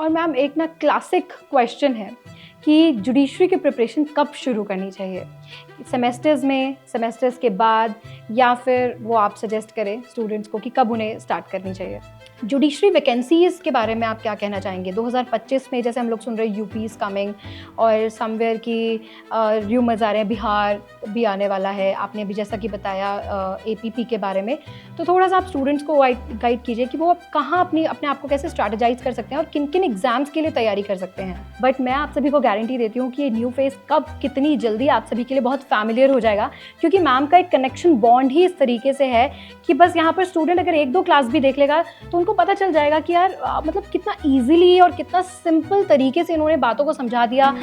और मैम एक ना क्लासिक क्वेश्चन है कि जुडिशरी की प्रिपरेशन कब शुरू करनी चाहिए, सेमेस्टर्स में, सेमेस्टर्स के बाद, या फिर वो आप सजेस्ट करें स्टूडेंट्स को कि कब उन्हें स्टार्ट करनी चाहिए। जुडिशरी वैकेंसीज़ के बारे में आप क्या कहना चाहेंगे? 2025 में जैसे हम लोग सुन रहे हैं यूपी इज़ कमिंग और समवेयर की र्यूमर्स आ रहे हैं बिहार भी आने वाला है। आपने अभी जैसा कि बताया एपीपी के बारे में, तो थोड़ा-सा आप स्टूडेंट्स को गाइड कीजिए कि वो कहाँ अपने आप को कैसे स्ट्रैटेजाइज़ कर सकते हैं और किन-किन एग्ज़ाम्स के लिए तैयारी कर सकते हैं। बट मैं आप सभी को गारंटी देती हूँ कि ये न्यू फेज़ कब कितनी जल्दी आप सभी के लिए बहुत फ़ैमिलियर हो जाएगा, क्योंकि मैम का एक कनेक्शन बॉन्ड ही इस तरीके से है कि बस यहाँ पर स्टूडेंट अगर 1-2 क्लास भी देख लेगा तो उनको पता चल जाएगा कि यार मतलब कितना ईज़िली और कितना सिंपल तरीके से इन्होंने बातों को समझा दिया।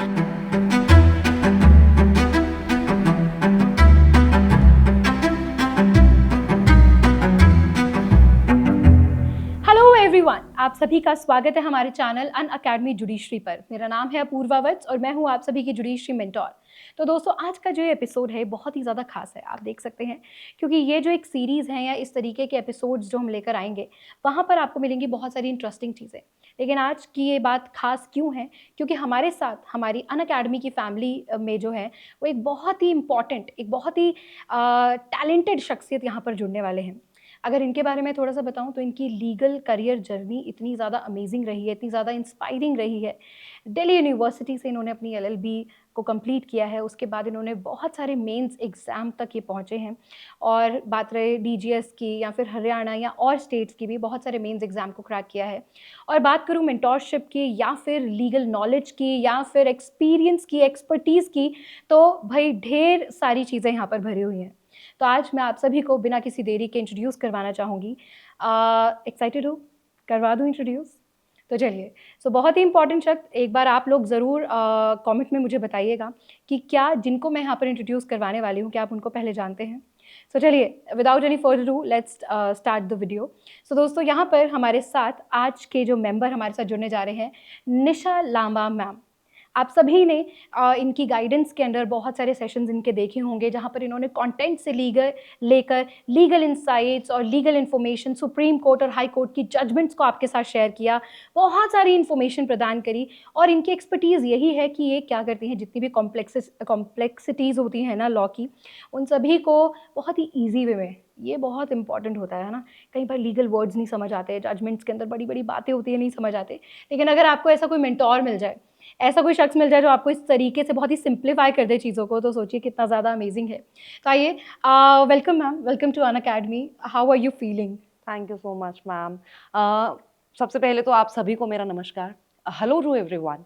एवरीवन, आप सभी का स्वागत है हमारे चैनल अनअकैडमी जुडिशरी पर। मेरा नाम है अपूर्वा वत्स और मैं हूं आप सभी की जुडिशरी मेंटोर। तो दोस्तों, आज का जो ये एपिसोड है बहुत ही ज़्यादा खास है, आप देख सकते हैं, क्योंकि ये जो एक सीरीज़ है या इस तरीके के एपिसोड्स जो हम लेकर आएंगे वहाँ पर आपको मिलेंगी बहुत सारी इंटरेस्टिंग चीज़ें। लेकिन आज की ये बात खास क्यों है? क्योंकि हमारे साथ हमारी अनअकैडमी की फैमिली में जो है वो एक बहुत ही इंपॉर्टेंट, एक बहुत ही टैलेंटेड शख्सियत यहाँ पर जुड़ने वाले हैं। अगर इनके बारे में थोड़ा-सा बताऊँ तो इनकी लीगल करियर जर्नी इतनी ज़्यादा अमेजिंग रही है, इतनी ज़्यादा इंस्पायरिंग रही है। दिल्ली यूनिवर्सिटी से इन्होंने अपनी एलएलबी को कंप्लीट किया है, उसके बाद इन्होंने बहुत सारे मेंस एग्ज़ाम तक ये पहुँचे हैं। और बात रहे डीजीएस की या फिर हरियाणा या और स्टेट्स की भी बहुत सारे मेंस एग्ज़ाम को क्रैक किया है। और बात करूँ मेंटोरशिप की या फिर लीगल नॉलेज की या फिर एक्सपीरियंस की, एक्सपर्टीज़ की, तो भई ढेर सारी चीज़ें यहाँ पर भरी हुई हैं। तो आज मैं आप सभी को बिना किसी देरी के इंट्रोड्यूस करवाना चाहूँगी। एक्साइटेड हो? करवा दूँ इंट्रोड्यूस? तो चलिए, बहुत ही इंपॉर्टेंट शख्स, एक बार आप लोग ज़रूर कमेंट में मुझे बताइएगा कि क्या जिनको मैं यहाँ पर इंट्रोड्यूस करवाने वाली हूँ, क्या आप उनको पहले जानते हैं? चलिए, without any further do let's start the video. दोस्तों, यहाँ पर हमारे साथ आज के जो मेंबर हमारे साथ जुड़ने जा रहे हैं, निशा लांबा मैम। आप सभी ने इनकी गाइडेंस के अंडर बहुत सारे सेशंस इनके देखे होंगे, जहाँ पर इन्होंने कंटेंट से लेकर लीगल इंसाइट्स और लीगल इन्फॉर्मेशन, सुप्रीम कोर्ट और हाई कोर्ट की जजमेंट्स को आपके साथ शेयर किया, बहुत सारी इन्फॉर्मेशन प्रदान करी। और इनकी एक्सपर्टीज़ यही है कि ये क्या करती हैं, जितनी भी कॉम्प्लेक्सिटीज़ होती हैं ना लॉ की, उन सभी को बहुत ही ईजी वे में, ये बहुत इंपॉर्टेंट होता है ना, कई बार लीगल वर्ड्स नहीं समझ आते, जजमेंट्स के अंदर बड़ी बड़ी बातें होती हैं, नहीं समझ आते। लेकिन अगर आपको ऐसा कोई मेंटोर मिल जाए, ऐसा कोई शख्स मिल जाए जो आपको इस तरीके से बहुत ही सिंप्लीफाई कर दे चीज़ों को, तो सोचिए कितना ज़्यादा अमेजिंग है। तो आइए, welcome ma'am, welcome to Unacademy. How are you feeling? Thank you so much ma'am. सबसे पहले तो आप सभी को मेरा नमस्कार। Hello to everyone.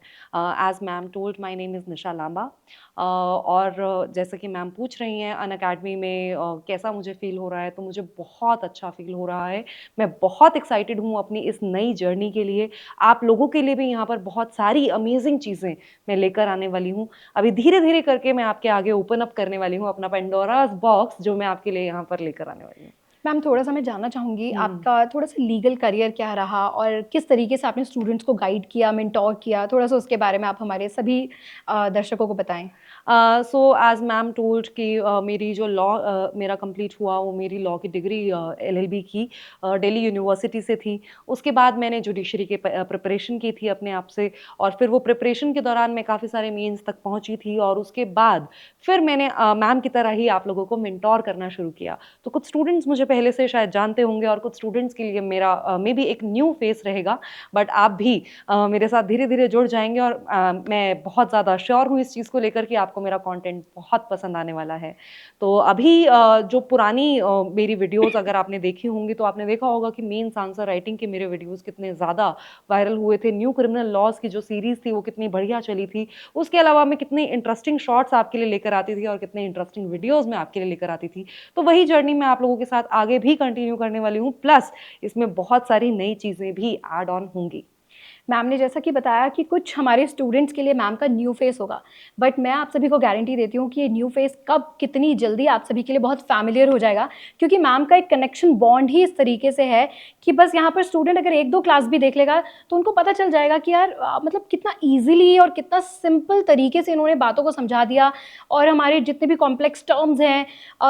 As ma'am told, my name is Nisha Lamba. और जैसे कि मैम पूछ रही हैं अनअकैडमी में कैसा मुझे फ़ील हो रहा है, तो मुझे बहुत अच्छा फ़ील हो रहा है। मैं बहुत एक्साइटेड हूँ अपनी इस नई जर्नी के लिए। आप लोगों के लिए भी यहाँ पर बहुत सारी अमेजिंग चीज़ें मैं लेकर आने वाली हूँ। अभी धीरे-धीरे करके मैं आपके आगे ओपन अप करने वाली हूँ अपना पेंडोराज़ बॉक्स, जो मैं आपके लिए यहाँ पर लेकर आने वाली हूँ। मैम, थोड़ा-सा मैं जानना चाहूँगी आपका थोड़ा-सा लीगल करियर क्या रहा और किस तरीके से आपने स्टूडेंट्स को गाइड किया, मेंटोर किया? थोड़ा-सा उसके बारे में आप हमारे सभी दर्शकों को बताएँ। सो एज़ मैम टोल्ड कि मेरी जो मेरा कंप्लीट हुआ, वो मेरी लॉ की डिग्री एलएलबी की दिल्ली यूनिवर्सिटी से थी। उसके बाद मैंने जुडिशरी के प्रिपरेशन की थी अपने आप से, और फिर वो प्रिपरेशन के दौरान मैं काफ़ी सारे मेंस तक पहुंची थी, और उसके बाद फिर मैंने मैम की तरह ही आप लोगों को मेंटोर करना शुरू किया। तो कुछ स्टूडेंट्स मुझे पहले से शायद जानते होंगे, और कुछ स्टूडेंट्स के लिए मेरा मे बी एक न्यू फेस रहेगा, बट आप भी मेरे साथ धीरे-धीरे जुड़ जाएँगे, और मैं बहुत ज़्यादा श्योर हूँ इस चीज़ को लेकर कि आपको मेरा कंटेंट बहुत पसंद आने वाला है। तो अभी जो पुरानी मेरी वीडियोज़ अगर आपने देखी होंगी, तो आपने देखा होगा कि मेंस आंसर राइटिंग के मेरे वीडियोज़ कितने ज़्यादा वायरल हुए थे। न्यू क्रिमिनल लॉज़ की जो सीरीज़ थी, वो कितनी बढ़िया चली थी। उसके अलावा मैं कितनी इंटरेस्टिंग शॉर्ट्स आपके लिए लेकर आती थी, और कितने इंटरेस्टिंग वीडियोज़ मैं आपके लिए लेकर आती थी। तो वही जर्नी मैं आप लोगों के साथ आगे भी कंटिन्यू करने वाली हूँ, प्लस इसमें बहुत सारी नई चीज़ें भी ऐड ऑन होंगी। मैम ने जैसा कि बताया कि कुछ हमारे स्टूडेंट्स के लिए मैम का न्यू फेस होगा, बट मैं आप सभी को गारंटी देती हूँ कि ये न्यू फेस कब कितनी जल्दी आप सभी के लिए बहुत फैमिलियर हो जाएगा, क्योंकि मैम का एक कनेक्शन बॉन्ड ही इस तरीके से है कि बस यहाँ पर स्टूडेंट अगर 1-2 क्लास भी देख लेगा तो उनको पता चल जाएगा कि यार मतलब कितना ईजिली और कितना सिंपल तरीके से इन्होंने बातों को समझा दिया। और हमारे जितने भी कॉम्प्लेक्स टर्म्स हैं,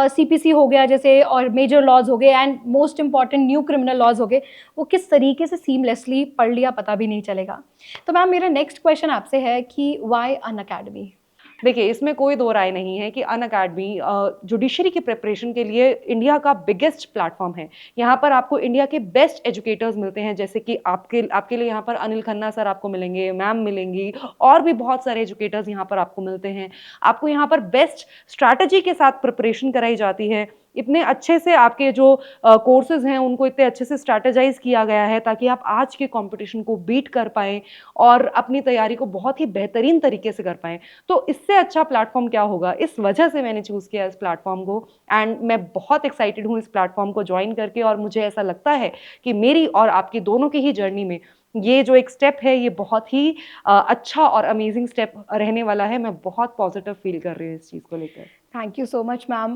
सीपीसी हो गया जैसे, और मेजर लॉज हो गए, and most important new criminal laws हो गए, वो किस तरीके से सीमलेसली पढ़ लिया पता भी नहीं चलेगा। तो मैम मेरा नेक्स्ट क्वेश्चन आपसे है कि व्हाई अनअकैडमी? देखिए, इसमें कोई दो राय नहीं है कि अनअकैडमी जुडिशरी की प्रिपरेशन के लिए इंडिया का बिगेस्ट प्लेटफॉर्म है। यहाँ पर आपको इंडिया के बेस्ट एजुकेटर्स मिलते हैं, जैसे कि आपके लिए यहाँ पर अनिल खन्ना सर आपको मिलेंगे, मैम मिलेंगी, और भी बहुत सारे एजुकेटर्स यहाँ पर आपको मिलते हैं। आपको यहाँ पर बेस्ट स्ट्रैटेजी के साथ प्रिपरेशन कराई जाती है। इतने अच्छे से आपके जो कोर्सेज हैं उनको इतने अच्छे से स्ट्रैटेजाइज किया गया है ताकि आप आज के कंपटीशन को बीट कर पाएं और अपनी तैयारी को बहुत ही बेहतरीन तरीके से कर पाएं। तो इससे अच्छा प्लेटफॉर्म क्या होगा, इस वजह से मैंने चूज़ किया इस प्लेटफॉर्म को, एंड मैं बहुत एक्साइटेड हूँ इस प्लेटफॉर्म को ज्वाइन करके। और मुझे ऐसा लगता है कि मेरी और आपकी दोनों की ही जर्नी में ये जो एक स्टेप है ये बहुत ही अच्छा और अमेजिंग स्टेप रहने वाला है। मैं बहुत पॉजिटिव फील कर रही हूँ इस चीज़ को लेकर। Thank you so much ma'am.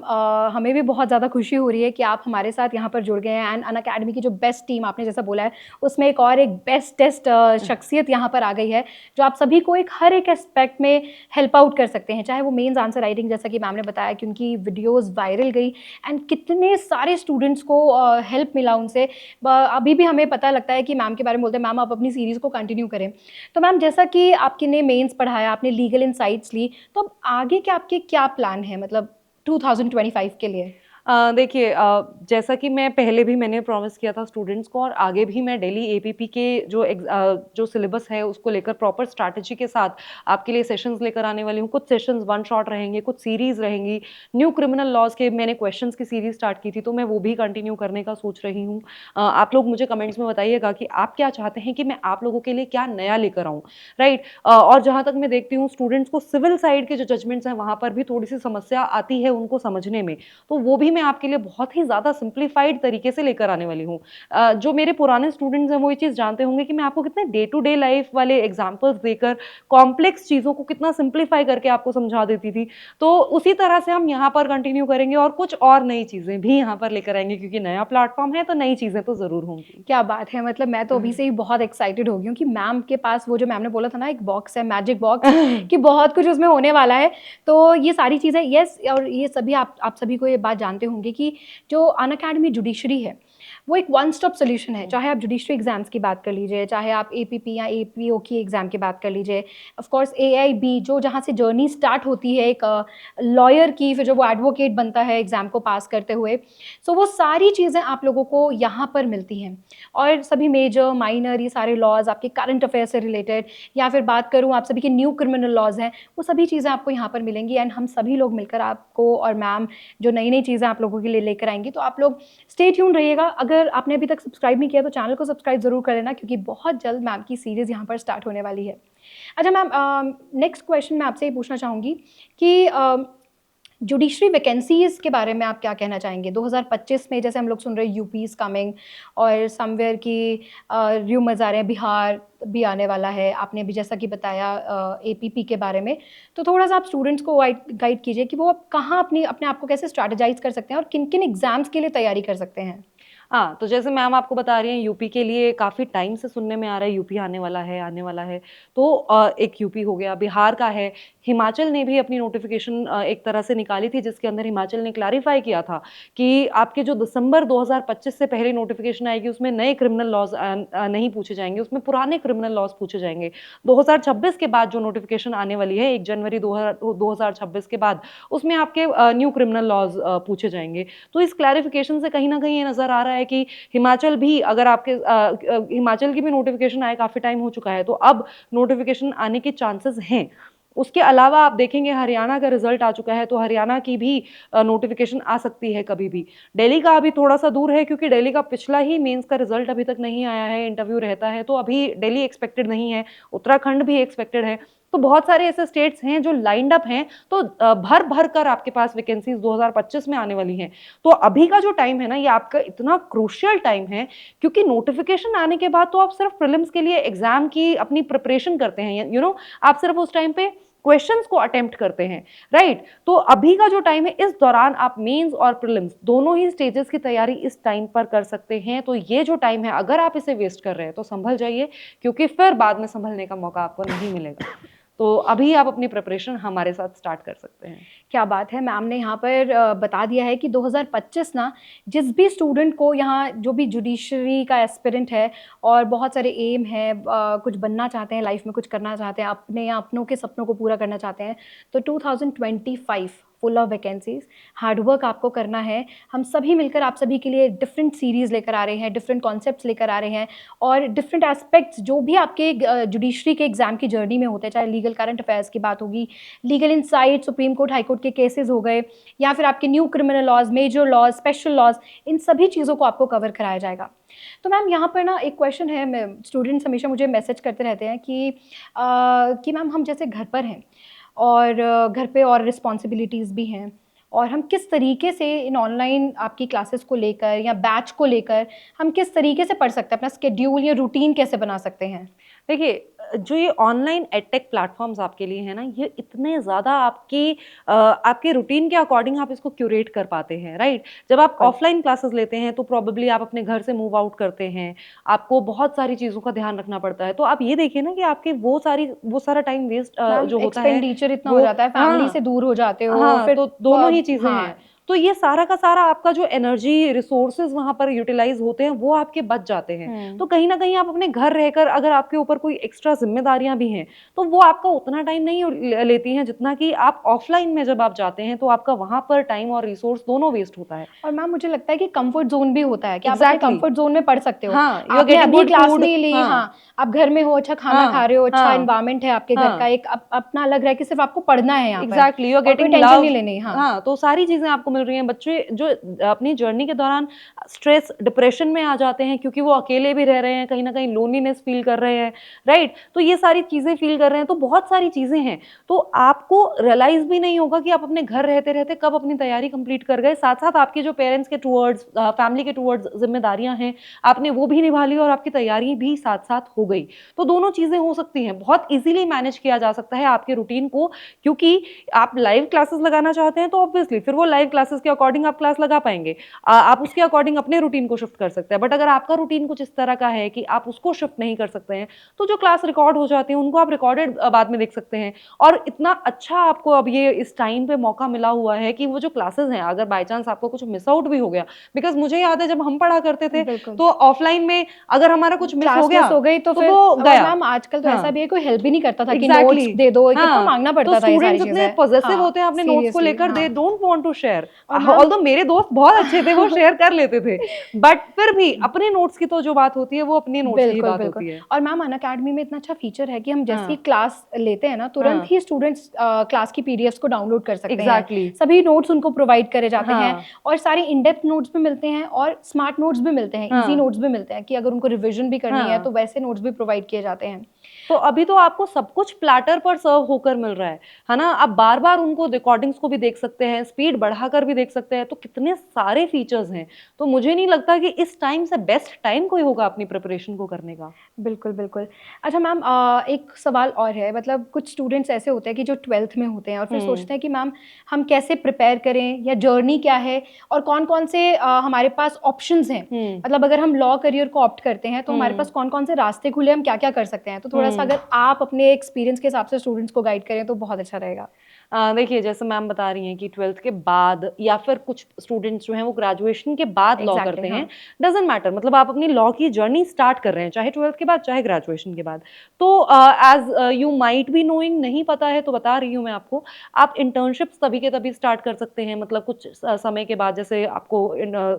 हमें भी बहुत ज़्यादा खुशी हो रही है कि आप हमारे साथ यहाँ पर जुड़ गए हैं, एंड अनअकैडमी की जो बेस्ट टीम आपने जैसा बोला है उसमें एक और एक बेस्टेस्ट शख्सियत यहाँ पर आ गई है जो आप सभी को हर एक एस्पेक्ट में हेल्प आउट कर सकते हैं, चाहे वो मेंस आंसर राइटिंग, जैसा कि मैम ने बताया कि उनकी वीडियोज़ वायरल गई एंड कितने सारे स्टूडेंट्स को हेल्प मिला उनसे। अभी भी हमें पता लगता है कि मैम के बारे में बोलते हैं मैम आप अपनी सीरीज़ को कंटिन्यू करें। तो मैम जैसा कि आपने ने मेंस पढ़ाया, आपने लीगल इनसाइट्स ली, तो अब आगे के आपके क्या प्लान है मतलब 2025 के लिए? देखिए, जैसा कि मैं पहले भी मैंने प्रॉमिस किया था स्टूडेंट्स को, और आगे भी मैं डेली एपीपी के जो सिलेबस है उसको लेकर प्रॉपर स्ट्रैटेजी के साथ आपके लिए सेशंस लेकर आने वाली हूँ। कुछ सेशंस वन शॉट रहेंगे, कुछ सीरीज रहेंगी। न्यू क्रिमिनल लॉज के मैंने क्वेश्चंस की सीरीज स्टार्ट की थी, तो मैं वो भी कंटिन्यू करने का सोच रही हूँ। आप लोग मुझे कमेंट्स में बताइएगा कि आप क्या चाहते हैं कि मैं आप लोगों के लिए क्या नया लेकर आऊँ, राइट। और जहाँ तक मैं देखती हूँ स्टूडेंट्स को सिविल साइड के जो जजमेंट्स हैं वहाँ पर भी थोड़ी सी समस्या आती है उनको समझने में, तो वो भी मैं आपके लिए बहुत ही ज़्यादा सिंप्लीफाइड तरीके से लेकर आने वाली हूँ। जो मेरे पुराने स्टूडेंट्स हैं वो ये चीज़ जानते होंगे कि मैं आपको कितने डे टू डे लाइफ वाले एग्जांपल्स देकर कॉम्प्लेक्स चीज़ों को कितना सिंप्लीफाई करके आपको समझा देती थी। तो उसी तरह से हम यहाँ पर कंटिन्यू करेंगे और कुछ और नई चीज़ें भी यहाँ पर लेकर आएंगे, क्योंकि नया प्लेटफॉर्म है तो नई चीज़ें तो ज़रूर होंगी। क्या बात है, मतलब मैं तो अभी से ही बहुत एक्साइटेड हो गई हूँ कि मैम के पास वो जो मैम ने बोला था ना एक बॉक्स है, मैजिक बॉक्स, कि बहुत कुछ उसमें होने वाला है। तो ये सारी चीज़ें यस, और ये सभी आप सभी को ये बात जानते होंगे कि जो अनअकैडमी जुडिशरी है वो एक वन स्टॉप सोल्यूशन है। चाहे आप जुडिशरी एग्जाम्स की बात कर लीजिए, चाहे आप एपीपी या एपीओ की एग्ज़ाम की बात कर लीजिए, ऑफ कोर्स एआईबी जो जहाँ से जर्नी स्टार्ट होती है एक लॉयर की, फिर जो वो एडवोकेट बनता है एग्ज़ाम को पास करते हुए। सो वो सारी चीज़ें आप लोगों को यहाँ पर मिलती हैं, और सभी मेजर माइनर ये सारे लॉज आपके करंट अफेयर से रिलेटेड, या फिर बात करूँ आप सभी के न्यू क्रिमिनल लॉज हैं, वो सभी चीज़ें आपको यहाँ पर मिलेंगी। एंड हम सभी लोग मिलकर आपको और मैम जो नई नई चीज़ें आप लोगों के लिए लेकर आएंगी, तो आप लोग स्टे ट्यून रहिएगा। अगर आपने अभी तक सब्सक्राइब नहीं किया तो चैनल को सब्सक्राइब ज़रूर कर लेना, क्योंकि बहुत जल्द मैम की सीरीज़ यहाँ पर स्टार्ट होने वाली है। अच्छा मैम, नेक्स्ट क्वेश्चन मैं आपसे ये पूछना चाहूँगी कि जुडिशरी वैकेंसीज़ के बारे में आप क्या कहना चाहेंगे 2025 में? जैसे हम लोग सुन रहे हैं यूपी इज़ कमिंग, और समवेयर की र्यूमर्स आ रहे हैं बिहार भी आने वाला है। आपने अभी जैसा कि बताया एपीपी के बारे में, तो थोड़ा सा आप स्टूडेंट्स को गाइड कीजिए कि वो अब कहाँ अपने आप को कैसे स्ट्रैटेजाइज कर सकते हैं और किन किन एग्जाम्स के लिए तैयारी कर सकते हैं। हाँ, तो जैसे मैम आपको बता रही हैं यूपी के लिए काफ़ी टाइम से सुनने में आ रहा है यूपी आने वाला है, आने वाला है। तो एक यूपी हो गया, बिहार का है, हिमाचल ने भी अपनी नोटिफिकेशन एक तरह से निकाली थी जिसके अंदर हिमाचल ने क्लैरिफाई किया था कि आपके जो दिसंबर 2025 से पहले नोटिफिकेशन आएगी उसमें नए क्रिमिनल लॉज नहीं पूछे जाएंगे, उसमें पुराने क्रिमिनल लॉज पूछे जाएंगे। 2026 के बाद जो नोटिफिकेशन आने वाली है 1 जनवरी 2026 के बाद, उसमें आपके न्यू क्रिमिनल लॉज पूछे जाएंगे। तो इस क्लैरिफिकेशन से कहीं ना कहीं ये नज़र आ रहा है कि हिमाचल भी, अगर आपके हिमाचल की भी नोटिफिकेशन आए, काफ़ी टाइम हो चुका है, तो अब नोटिफिकेशन आने के चांसेस हैं। उसके अलावा आप देखेंगे हरियाणा का रिजल्ट आ चुका है, तो हरियाणा की भी नोटिफिकेशन आ सकती है कभी भी। दिल्ली का अभी थोड़ा सा दूर है क्योंकि दिल्ली का पिछला ही मेंस का रिजल्ट अभी तक नहीं आया है, इंटरव्यू रहता है, तो अभी दिल्ली एक्सपेक्टेड नहीं है। उत्तराखंड भी एक्सपेक्टेड है। तो बहुत सारे ऐसे स्टेट्स हैं जो लाइंड अप हैं, तो भर भर कर आपके पास वैकेंसीज 2025 में आने वाली हैं। तो अभी का जो टाइम है ना, ये आपका इतना क्रूशियल टाइम है, क्योंकि नोटिफिकेशन आने के बाद तो आप सिर्फ प्रीलिम्स के लिए एग्जाम की अपनी प्रिपरेशन करते हैं, आप सिर्फ उस टाइम पे क्वेश्चंस को अटेम्प्ट करते हैं, राइट। तो अभी का जो टाइम है, इस दौरान आप मेंस और प्रीलिम्स दोनों ही स्टेजेस की तैयारी इस टाइम पर कर सकते हैं। तो ये जो टाइम है, अगर आप इसे वेस्ट कर रहे हैं तो संभल जाइए, क्योंकि फिर बाद में संभलने का मौका आपको नहीं मिलेगा। तो अभी आप अपनी प्रिपरेशन हमारे साथ स्टार्ट कर सकते हैं। क्या बात है, मैम ने यहाँ पर बता दिया है कि 2025 ना जिस भी स्टूडेंट को यहाँ जो भी जुडिशरी का एस्पिरेंट है और बहुत सारे एम है, कुछ बनना चाहते हैं लाइफ में, कुछ करना चाहते हैं, अपने या अपनों के सपनों को पूरा करना चाहते हैं, तो 2025 फुल ऑफ वैकेंसीज, हार्डवर्क आपको करना है। हम सभी मिलकर आप सभी के लिए डिफरेंट सीरीज़ लेकर आ रहे हैं, डिफरेंट कॉन्सेप्ट्स लेकर आ रहे हैं और डिफरेंट एस्पेक्ट्स जो भी आपके जुडिशरी के एग्ज़ाम की जर्नी में होते हैं, चाहे लीगल करंट अफेयर्स की बात होगी, legal insight, supreme court high court के केसेस हो गए, या फिर आपके new criminal laws, major laws, special laws, इन सभी चीज़ों को आपको कवर कराया जाएगा। तो मैम यहाँ पर ना एक क्वेश्चन है, स्टूडेंट्स हमेशा मुझे मैसेज करते रहते हैं कि मैम हम जैसे घर पर हैं और घर पे और रिस्पॉन्सिबिलिटीज़ भी हैं, और हम किस तरीके से इन ऑनलाइन आपकी क्लासेस को लेकर या बैच को लेकर हम किस तरीके से पढ़ सकते हैं, अपना स्केड्यूल या रूटीन कैसे बना सकते हैं? देखिए, जो ये ऑनलाइन एडटेक प्लेटफॉर्म्स आपके लिए है ना, ये इतने ज़्यादा आपके रूटीन के अकॉर्डिंग आप इसको क्यूरेट कर पाते हैं, राइट? जब आप बिल्कुल। ऑफलाइन क्लासेस लेते हैं तो प्रोबेबली आप अपने घर से मूव आउट करते हैं, आपको बहुत सारी चीज़ों का ध्यान रखना पड़ता है। तो आप ये देखिए ना कि आपके वो सारा टाइम वेस्ट मैम जो होता है एक्सपेंडिचर इतना हो वो, जाता है, फैमिली से हाँ, दूर हो जाते हो, हाँ, फिर तो दोनों ही चीज़ें हाँ, हैं। तो ये सारा का सारा आपका जो एनर्जी रिसोर्सेज वहाँ पर यूटिलाइज़ होते हैं, वो आपके बच जाते हैं। तो कहीं न कहीं आप अपने घर रहकर अगर आपके ऊपर कोई एक्स्ट्रा ज़िम्मेदारियाँ भी हैं, तो वो आपका उतना टाइम नहीं लेती हैं जितना कि आप ऑफ़लाइन में जब आप जाते हैं, तो आपका वहाँ पर टाइम और रिसोर्स दोनों वेस्ट होता है। और मैम मुझे लगता है कि कंफर्ट जोन भी होता है कि आप अपने एग्ज़ैक्टली। कंफर्ट जोन में पढ़ सकते हो। हाँ, यू आर आपने गेटिंग अभी गुड क्लास फूड। नहीं ली, हाँ, हाँ, आप घर में हो, अच्छा खाना खा हाँ, रहे हो, अच्छा हाँ, एनवायरनमेंट है आपके घर का, हाँ। एक अपना अलग रह के सिर्फ आपको पढ़ना है यहाँ पर एग्जैक्टली, यू आर और कोई गेटिंग टेंशन नहीं लव। लेनी। हाँ, हाँ, तो सारी चीजें आपको मिल रही हैं। बच्चे जो अपनी जर्नी के दौरान स्ट्रेस डिप्रेशन में आ जाते हैं क्योंकि वो अकेले भी रह रहे हैं, कहीं ना कहीं लोनलीनेस फील कर रहे हैं, राइट? तो ये सारी चीजें फील कर रहे हैं, तो बहुत सारी चीजें हैं। तो आपको रियलाइज भी नहीं होगा कि आप अपने घर रहते रहते कब अपनी तैयारी कंप्लीट कर गए। साथ साथ आपके जो पेरेंट्स के टूवर्ड्स, फैमिली के टूवर्ड्स जिम्मेदारियां हैं, आपने वो भी निभा ली और आपकी तैयारी भी साथ साथ हो गई। तो दोनों चीजें हो सकती हैं, बहुत इजीली मैनेज किया जा सकता है आपके रूटीन को। क्योंकि आप लाइव क्लासेस लगाना चाहते हैं तो ऑब्वियसली फिर वो लाइव क्लासेस के अकॉर्डिंग आप क्लास लगा पाएंगे। आप उसके अकॉर्डिंग अपने रूटीन को शिफ्ट कर सकते हैं। बट अगर आपका रूटीन कुछ इस तरह का है कि आप उसको शिफ्ट नहीं कर सकते हैं, तो जो क्लास रिकॉर्ड हो जाती है उनको आप रिकॉर्डेड बाद में देख सकते हैं। और इतना अच्छा आपको अब ये इस टाइम पे मौका मिला हुआ है कि वो जो क्लासेस हैं, अगर बाई चांस आपको कुछ मिस आउट भी हो गया, बिकॉज मुझे याद है जब हम पढ़ा करते थे बिल्कुल। तो ऑफलाइन में अगर हमारा कुछ मिस हो क्लास गया मिस हो गई तो तो फिर, वो और गया। मैम आजकल तो ऐसा हाँ, भी है, कोई हेल्प भी नहीं करता था कि एग्जैक्टली, नोट्स दे दो, कितना हाँ। मांगना तो पड़ता था ये सारी स्टूडेंट्स इतने चीजें। पॉजेसिव हाँ, होते हैं अपने नोट्स को सीरियसली, लेकर, दे हाँ। Don't want to share. और मैम ऑल्दो मेरे दोस्त बहुत अच्छे थे, वो शेयर कर लेते थे, बट फिर भी अपने नोट्स की तो जो बात होती है वो अपने नोट्स की ही बिल्कुल, बात बिल्कुल। होती है। और मैम अनअकैडमी में इतना अच्छा फीचर है कि हम जैसे ही हाँ, क्लास लेते हैं ना, तुरंत हाँ, ही स्टूडेंट्स क्लास की पीडीएफ्स को डाउनलोड कर सकते हैं। एग्जैक्टली, सभी नोट्स उनको प्रोवाइड करे जाते हैं हाँ, और सारे इन डेप्थ नोट्स भी मिलते हैं और स्मार्ट नोट्स भी मिलते हैं, ईज़ी हाँ, नोट्स भी मिलते हैं कि अगर उनको रिविज़न भी करनी है, तो हाँ। वैसे नोट्स भी प्रोवाइड किए जाते हैं। तो अभी तो आपको सब कुछ प्लेटर पर सर्व होकर मिल रहा है ना? आप बार-बार उनको रिकॉर्डिंग्स को भी देख सकते हैं, स्पीड बढ़ाकर भी देख सकते हैं, तो कितने सारे फीचर्स हैं। तो मुझे नहीं लगता कि इस टाइम से बेस्ट टाइम कोई होगा अपनी प्रिपरेशन को करने का। बिल्कुल, बिल्कुल। अच्छा मैम, एक सवाल और है, मतलब कुछ स्टूडेंट्स ऐसे होते हैं कि जो 12th में होते हैं और फिर हुँ, सोचते हैं कि मैम हम कैसे प्रिपेयर करें या जर्नी क्या है और कौन-कौन से हमारे पास ऑप्शंस हैं। हुँ, मतलब अगर हम लॉ करियर को ऑप्ट करते हैं तो हमारे हुँ, पास कौन-कौन से रास्ते खुले, हम क्या-क्या कर सकते हैं? तो थोड़ा-सा हुँ। अगर आप अपने एक्सपीरियंस के हिसाब से स्टूडेंट्स को गाइड करें तो बहुत अच्छा रहेगा। देखिए, जैसे मैम बता रही हैं कि 12th के बाद या फिर कुछ स्टूडेंट्स जो हैं वो ग्रेजुएशन के बाद लॉ एग्ज़ैक्टली, करते हैं। हाँ। डज़न्ट मैटर, मतलब आप अपनी लॉ की जर्नी स्टार्ट कर रहे हैं, चाहे 12th के बाद, चाहे ग्रेजुएशन के बाद। तो as you might be knowing, नहीं पता है तो बता रही हूँ मैं आपको, आप इंटर्नशिप्स तभी के तभी स्टार्ट कर सकते हैं। मतलब कुछ समय के बाद, जैसे आपको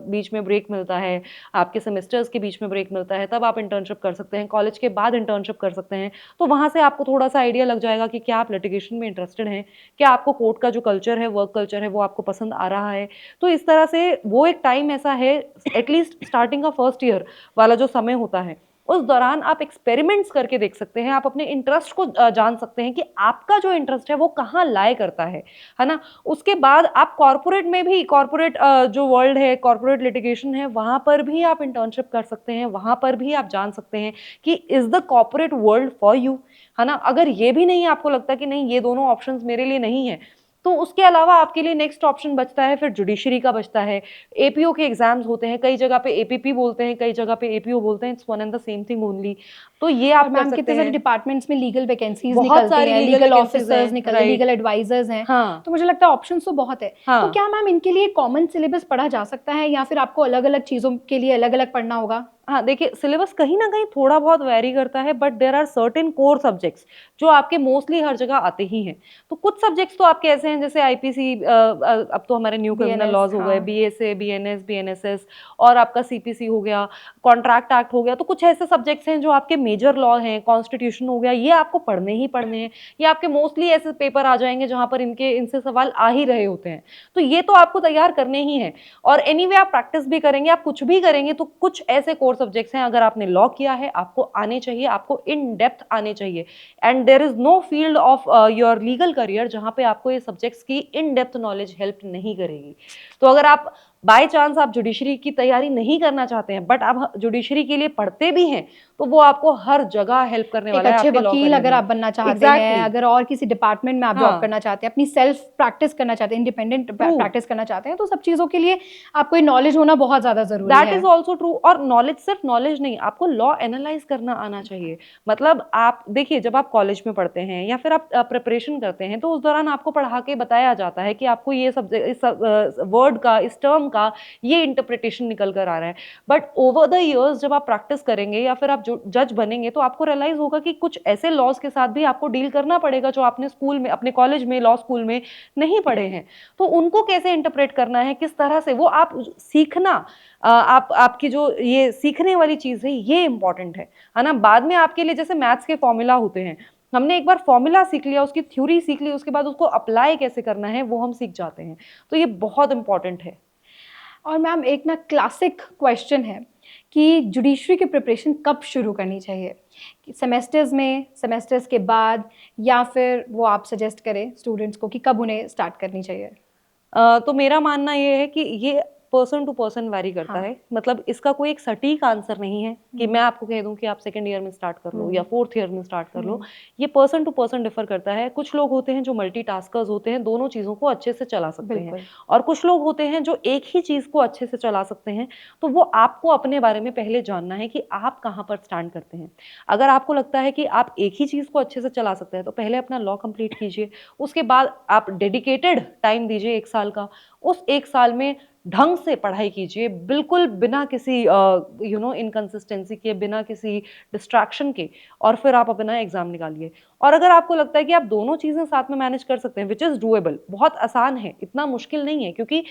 बीच में ब्रेक मिलता है, आपके सेमेस्टर्स के बीच में ब्रेक मिलता है, तब आप इंटर्नशिप कर सकते हैं। कॉलेज के बाद इंटर्नशिप कर सकते हैं। तो वहाँ से आपको थोड़ा-सा आइडिया लग जाएगा कि क्या आप लिटिगेशन में इंटरेस्टेड हैं? क्या आपको कोर्ट का जो कल्चर है, वर्क कल्चर है, वो आपको पसंद आ रहा है? तो इस तरह से वो एक टाइम ऐसा है, एटलीस्ट स्टार्टिंग का फर्स्ट ईयर वाला जो समय होता है, उस दौरान आप एक्सपेरिमेंट्स करके देख सकते हैं। आप अपने इंटरेस्ट को जान सकते हैं कि आपका जो इंटरेस्ट है वो कहाँ लाए करता है ना? उसके बाद आप कॉर्पोरेट में भी, कॉर्पोरेट जो वर्ल्ड है, कॉर्पोरेट लिटिगेशन है, वहाँ पर भी आप इंटर्नशिप कर सकते हैं। वहाँ पर भी आप जान सकते हैं कि is the corporate world for you, है ना? अगर ये भी नहीं आपको लगता कि नहीं, ये दोनों ऑप्शंस मेरे लिए नहीं है, तो उसके अलावा आपके लिए नेक्स्ट ऑप्शन बचता है फिर जुडिशरी का बचता है। एपीओ के एग्जाम्स होते हैं, कई जगह पे एपीपी बोलते हैं, कई जगह पे एपीओ बोलते हैं, it's one and the same thing only. तो ये और आप कर मैम सकते कितने सारे हैं। डिपार्टमेंट्स में लीगल वैकेंसीज बहुत निकलती सारी हैं, लीगल लीगल वैकेंसीज ऑफिसर्स हैं, निकलते हैं, राइट। लीगल एडवाइजर्स हैं। हाँ तो मुझे लगता है ऑप्शंस तो बहुत है। तो हाँ क्या मैम इनके लिए कॉमन सिलेबस पढ़ा जा सकता है या फिर आपको अलग अलग चीज़ों के लिए अलग अलग पढ़ना होगा? हाँ, देखिए सिलेबस कहीं ना कहीं थोड़ा बहुत वेरी करता है, but there are certain core subjects जो आपके मोस्टली हर जगह आते ही हैं। तो कुछ सब्जेक्ट्स तो आपके ऐसे हैं जैसे आईपीसी, अब तो हमारे न्यू क्रिमिनल बीएनएस, लॉज हो गए, हाँ। बीएसए, बीएनएस, बीएनएसएस, और आपका सीपीसी हो गया, कॉन्ट्रैक्ट एक्ट हो गया। तो कुछ ऐसे सब्जेक्ट्स हैं जो आपके मेजर लॉ हैं, कॉन्स्टिट्यूशन हो गया, ये आपको पढ़ने ही पढ़ने हैं। ये आपके मोस्टली ऐसे पेपर आ जाएंगे जहां पर इनसे सवाल आ ही रहे होते हैं। तो ये तो आपको तैयार करने ही है। और एनीवे आप प्रैक्टिस भी करेंगे, आप कुछ भी करेंगे, तो कुछ ऐसे कोर सब्जेक्ट्स हैं, अगर आपने लॉ किया है आपको आने चाहिए, आपको इन डेप्थ आने चाहिए। And there is no field of your legal career जहां पे आपको ये सब्जेक्ट्स की इन डेप्थ नॉलेज हेल्प नहीं करेगी। तो अगर आप बाय चांस आप जुडिशरी की तैयारी नहीं करना चाहते हैं, बट आप जुडिशरी के लिए पढ़ते भी हैं, तो वो आपको हर जगह हेल्प करने एक वाला है अच्छे आपके लॉ वकील करियर अगर में। आप बनना चाहते हैं, एग्जैक्टली, अगर और किसी डिपार्टमेंट में आप जॉब हाँ, करना चाहते हैं, अपनी सेल्फ प्रैक्टिस करना चाहते हैं, इंडिपेंडेंट ट्रू, प्रैक्टिस करना चाहते हैं, तो सब चीज़ों के लिए आपको ये नॉलेज होना बहुत ज़्यादा ज़रूरी दैट है। Is also true. और नॉलेज, सिर्फ नॉलेज नहीं, आपको लॉ एनालाइज करना आना चाहिए। मतलब आप देखिए, जब आप कॉलेज में पढ़ते हैं या फिर आप प्रिपरेशन करते हैं, तो उस दौरान आपको पढ़ा के बताया जाता है कि आपको ये सब्जेक्ट, इस वर्ड का, इस टर्म का ये इंटरप्रिटेशन निकल कर आ रहा है। बट ओवर द इयर्स जब आप प्रैक्टिस करेंगे या फिर आप जज बनेंगे, तो आपको रियलाइज होगा कि कुछ ऐसे लॉज के साथ भी आपको डील करना पड़ेगा जो आपने स्कूल में, अपने कॉलेज में, लॉ स्कूल में नहीं पढ़े हैं। तो उनको कैसे इंटरप्रेट करना है, किस तरह से, वो आप सीखना, आप आपकी जो ये सीखने वाली चीज है ये इंपॉर्टेंट है ना। बाद में आपके लिए जैसे मैथ्स के फॉर्मूला होते हैं, हमने एक बार फॉर्मूला सीख लिया, उसकी थ्योरी सीख ली, उसके बाद उसको अप्लाई कैसे करना है वो हम सीख जाते हैं। तो ये बहुत इंपॉर्टेंट है। और मैम एक ना क्लासिक क्वेश्चन है कि जुडिशरी की प्रिपरेशन कब शुरू करनी चाहिए? सेमेस्टर्स में, सेमेस्टर्स के बाद, या फिर वो आप सजेस्ट करें स्टूडेंट्स को कि कब उन्हें स्टार्ट करनी चाहिए? तो मेरा मानना ये है कि ये पर्सन टू पर्सन वैरी करता हाँ। है। मतलब इसका कोई एक सटीक आंसर नहीं है कि मैं हम्म, आपको कह दूं कि आप सेकंड ईयर में स्टार्ट कर लो या हम्म, फोर्थ ईयर में स्टार्ट कर लो। हम्म, ये पर्सन टू पर्सन डिफर करता है। कुछ लोग होते हैं जो मल्टीटास्कर्स होते हैं, दोनों चीज़ों को अच्छे से चला सकते हैं, बिल्कुल। और कुछ लोग होते हैं जो एक ही चीज़ को अच्छे से चला सकते हैं। तो वो आपको अपने बारे में पहले जानना है कि आप कहाँ पर स्टैंड करते हैं। अगर आपको लगता है कि आप एक ही चीज़ को अच्छे से चला सकते हैं, तो पहले अपना लॉ कंप्लीट कीजिए। उसके बाद आप डेडिकेटेड टाइम दीजिए 1 साल का। उस 1 साल में ढंग से पढ़ाई कीजिए, बिल्कुल बिना किसी इनकंसिस्टेंसी के, बिना किसी डिस्ट्रैक्शन के, और फिर आप अपना एग्जाम निकालिए। और अगर आपको लगता है कि आप दोनों चीज़ें साथ में मैनेज कर सकते हैं, विच इज़ डूएबल, बहुत आसान है, इतना मुश्किल नहीं है, क्योंकि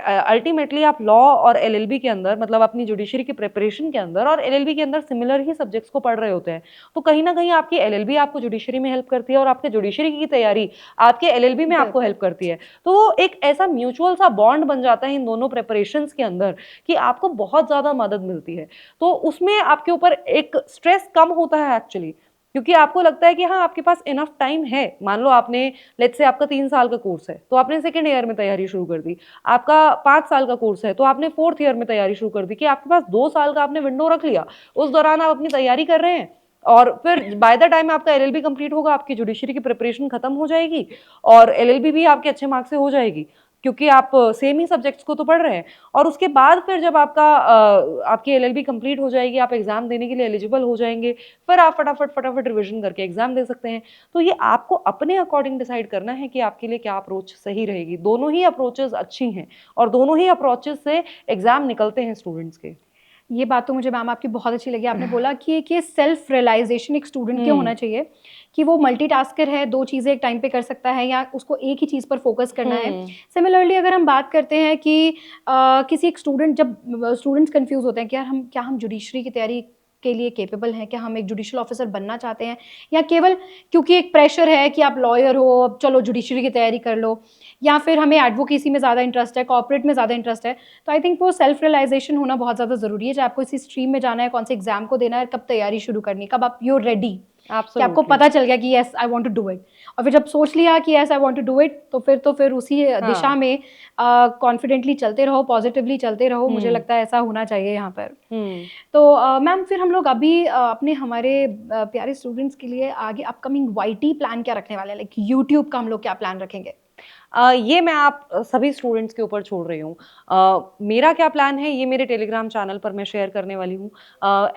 अल्टीमेटली आप लॉ और एलएलबी के अंदर, मतलब अपनी जुडिशरी की प्रिपरेशन के अंदर और एलएलबी के अंदर सिमिलर ही सब्जेक्ट्स को पढ़ रहे होते हैं। तो कहीं ना कहीं आपकी एलएलबी आपको जुडिशरी में हेल्प करती है, और आपके जुडिशरी की तैयारी आपके एलएलबी में आपको बिल्कुल। हेल्प करती है। तो एक ऐसा म्यूचुअल सा बॉन्ड बन जाता है इन दोनों प्रिपरेशंस के अंदर कि आपको बहुत ज्यादा मदद मिलती है। तो उसमें आपके ऊपर एक स्ट्रेस कम होता है एक्चुअली, क्योंकि आपको लगता है कि हाँ, आपके पास इनफ टाइम है। मान लो आपने, लेट्स से आपका 3 साल का कोर्स है, तो आपने सेकेंड ईयर में तैयारी शुरू कर दी। आपका 5 साल का कोर्स है, तो आपने फोर्थ ईयर में तैयारी शुरू कर दी, कि आपके पास 2 साल का आपने विंडो रख लिया। उस दौरान आप अपनी तैयारी कर रहे हैं, और फिर बाय द टाइम आपका एलएलबी कंप्लीट होगा, आपकी जुडिशरी की प्रिपरेशन खत्म हो जाएगी, और एलएलबी भी आपके अच्छे मार्क्स से हो जाएगी, क्योंकि आप सेम ही सब्जेक्ट्स को तो पढ़ रहे हैं। और उसके बाद फिर जब आपकी एलएलबी कंप्लीट हो जाएगी, आप एग्जाम देने के लिए एलिजिबल हो जाएंगे, फिर आप फटाफट फटाफट रिवीजन करके एग्जाम दे सकते हैं। तो ये आपको अपने अकॉर्डिंग डिसाइड करना है कि आपके लिए क्या अप्रोच सही रहेगी। दोनों ही अप्रोचेस अच्छी हैं, और दोनों ही अप्रोचेस से एग्जाम निकलते हैं स्टूडेंट्स के। ये बात तो मुझे मैम आपकी बहुत अच्छी लगी। आपने बोला कि सेल्फ रियलाइजेशन एक स्टूडेंट के होना चाहिए कि वो मल्टीटास्कर है, दो चीज़ें एक टाइम पे कर सकता है, या उसको एक ही चीज़ पर फोकस करना है। हम्म सिमिलरली अगर हम बात करते हैं कि किसी एक स्टूडेंट, जब स्टूडेंट्स कंफ्यूज होते हैं कि यार हम जुडिशरी की तैयारी के लिए केपेबल हैं, क्या हम एक जुडिशियल ऑफिसर बनना चाहते हैं, या केवल क्योंकि एक प्रेशर है कि आप लॉयर हो, अब चलो जुडिशरी की तैयारी कर लो, या फिर हमें एडवोकेसी में ज़्यादा इंटरेस्ट है, कॉर्पोरेट में ज़्यादा इंटरेस्ट है। तो आई थिंक वो सेल्फ रियलाइजेशन होना बहुत ज़्यादा ज़रूरी है, चाहे आपको इसी स्ट्रीम में जाना है, कौन से एग्जाम को देना है, कब तैयारी शुरू करनी, कब आप यू रेडी, कि आपको एब्सोल्युटली, पता चल गया कि yes I want to do it. और फिर जब सोच लिया कि yes I want to do it, तो फिर उसी दिशा हाँ, में कॉन्फिडेंटली चलते रहो, पॉजिटिवली चलते रहो। मुझे हम्म लगता है ऐसा होना चाहिए यहाँ पर। हम्म तो मैम फिर हम लोग अभी अपने हमारे प्यारे स्टूडेंट्स के लिए आगे अपकमिंग वाईटी प्लान क्या रखने वाले हैं, लाइक यूट्यूब का हम लोग क्या प्लान रखेंगे? ये मैं आप सभी स्टूडेंट्स के ऊपर छोड़ रही हूँ। मेरा क्या प्लान है ये मेरे टेलीग्राम चैनल पर मैं शेयर करने वाली हूँ।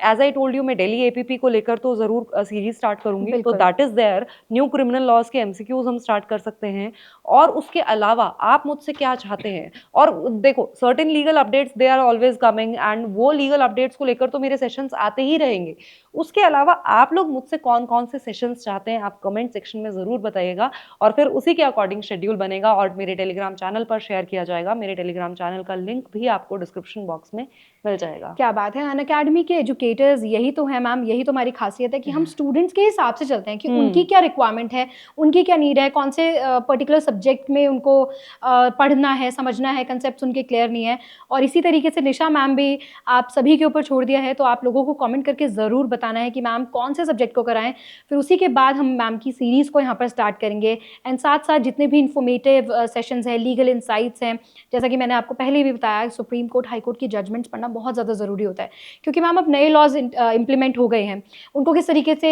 एज आई टोल्ड यू, मैं दिल्ली एपीपी को लेकर तो ज़रूर सीरीज स्टार्ट करूंगी, तो बिल्कुल। That is there. New criminal laws के एमसीक्यूज हम स्टार्ट कर सकते हैं। और उसके अलावा आप मुझसे क्या चाहते हैं, और देखो certain legal updates they are always coming, and वो लीगल अपडेट्स को लेकर तो मेरे सेशंस आते ही रहेंगे। उसके अलावा आप लोग मुझसे कौन कौन से सेशंस चाहते हैं आप कमेंट सेक्शन में ज़रूर बताइएगा, और फिर उसी के अकॉर्डिंग शेड्यूल बनेगा और मेरे टेलीग्राम चैनल पर शेयर किया जाएगा। मेरे टेलीग्राम चैनल का लिंक भी आपको डिस्क्रिप्शन बॉक्स में मिल जाएगा। क्या बात है, अनअकैडमी के एजुकेटर्स यही तो है मैम, यही तो हमारी खासियत है कि हम स्टूडेंट्स के हिसाब से चलते हैं कि उनकी क्या रिक्वायरमेंट है, उनकी क्या नीड है, कौन से पर्टिकुलर सब्जेक्ट में उनको पढ़ना है, समझना है, कंसेप्ट उनके क्लियर नहीं है। और इसी तरीके से निशा मैम भी आप सभी के ऊपर छोड़ दिया है, तो आप लोगों को कमेंट करके ज़रूर बताना है कि मैम कौन से सब्जेक्ट को कराएं। फिर उसी के बाद हम मैम की सीरीज़ को यहाँ पर स्टार्ट करेंगे, एंड साथ साथ जितने भी इंफॉर्मेटिव सेशंस हैं, लीगल इंसाइट्स हैं, जैसा कि मैंने आपको पहले भी बताया, सुप्रीम कोर्ट, हाई कोर्ट की जजमेंट्स पढ़ना बहुत ज़्यादा ज़रूरी होता है, क्योंकि मैम अब नए लॉज इम्प्लीमेंट हो गए हैं, उनको किस तरीके से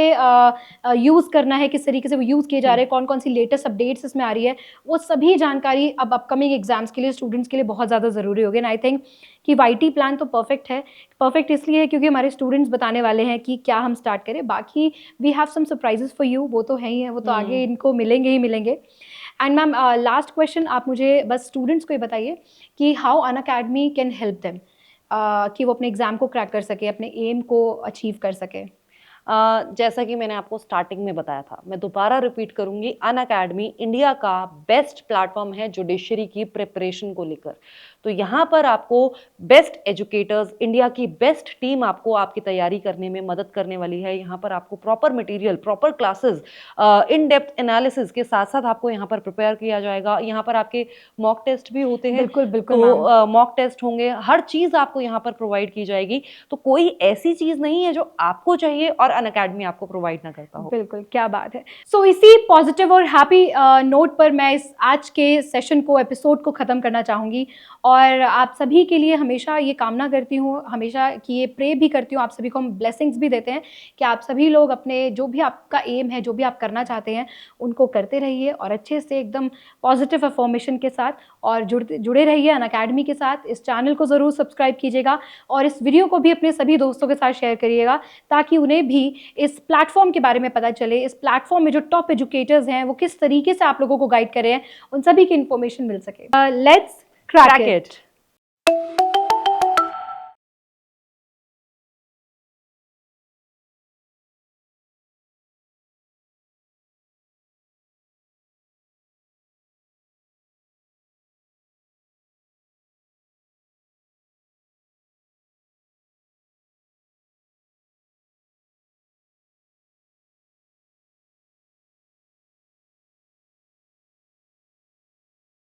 यूज़ करना है, किस तरीके से वो यूज़ किए जा रहे हैं, कौन कौन सी लेटेस्ट अपडेट्स इसमें आ रही है, वो सभी जानकारी अब अपकमिंग एग्जाम्स के लिए स्टूडेंट्स के लिए बहुत ज़्यादा ज़रूरी होगी। एंड आई थिंक कि वाईटी प्लान तो परफेक्ट है। परफेक्ट इसलिए है क्योंकि हमारे स्टूडेंट्स बताने वाले हैं कि क्या हम स्टार्ट करें। बाकी we have some surprises for you, वो तो है ही है, वो तो आगे इनको मिलेंगे ही मिलेंगे। एंड मैम लास्ट क्वेश्चन, आप मुझे बस स्टूडेंट्स को ये बताइए कि how Unacademy can help them कि वो अपने एग्ज़ाम को क्रैक कर सके, अपने एम को अचीव कर सके। जैसा कि मैंने आपको स्टार्टिंग में बताया था, मैं दोबारा रिपीट करूंगी, अनअकैडमी इंडिया का बेस्ट प्लेटफॉर्म है जुडिशरी की प्रिपरेशन को लेकर। तो यहाँ पर आपको बेस्ट एजुकेटर्स, इंडिया की बेस्ट टीम आपको आपकी तैयारी करने में मदद करने वाली है। यहाँ पर आपको proper material, proper classes, in depth analysis के साथ साथ आपको यहाँ पर प्रिपेयर किया जाएगा। यहाँ पर आपके मॉक टेस्ट भी होते हैं, बिल्कुल बिल्कुल तो मॉक टेस्ट होंगे, हर चीज़ आपको यहाँ पर प्रोवाइड की जाएगी। तो कोई ऐसी चीज़ नहीं है जो आपको चाहिए और अनअकैडमी आपको प्रोवाइड ना करता हो। बिल्कुल, क्या बात है। सो इसी पॉजिटिव और हैप्पी नोट पर मैं इस आज के सेशन को, एपिसोड को ख़त्म करना चाहूँगी, और आप सभी के लिए हमेशा ये कामना करती हूँ, हमेशा कि ये प्रे भी करती हूँ, आप सभी को हम ब्लेसिंग्स भी देते हैं कि आप सभी लोग अपने जो भी आपका एम है, जो भी आप करना चाहते हैं, उनको करते रहिए और अच्छे से एकदम पॉजिटिव अफर्मेशन के साथ, और जुड़े रहिए अनअकैडमी के साथ। इस चैनल को ज़रूर सब्सक्राइब कीजिएगा और इस वीडियो को भी अपने सभी दोस्तों के साथ शेयर करिएगा, ताकि उन्हें भी इस प्लेटफॉर्म के बारे में पता चले, इस प्लेटफॉर्म में जो टॉप एजुकेटर्स हैं वो किस तरीके से आप लोगों को गाइड कर रहे हैं, उन सभी की इन्फॉर्मेशन मिल सके। Let's crack it.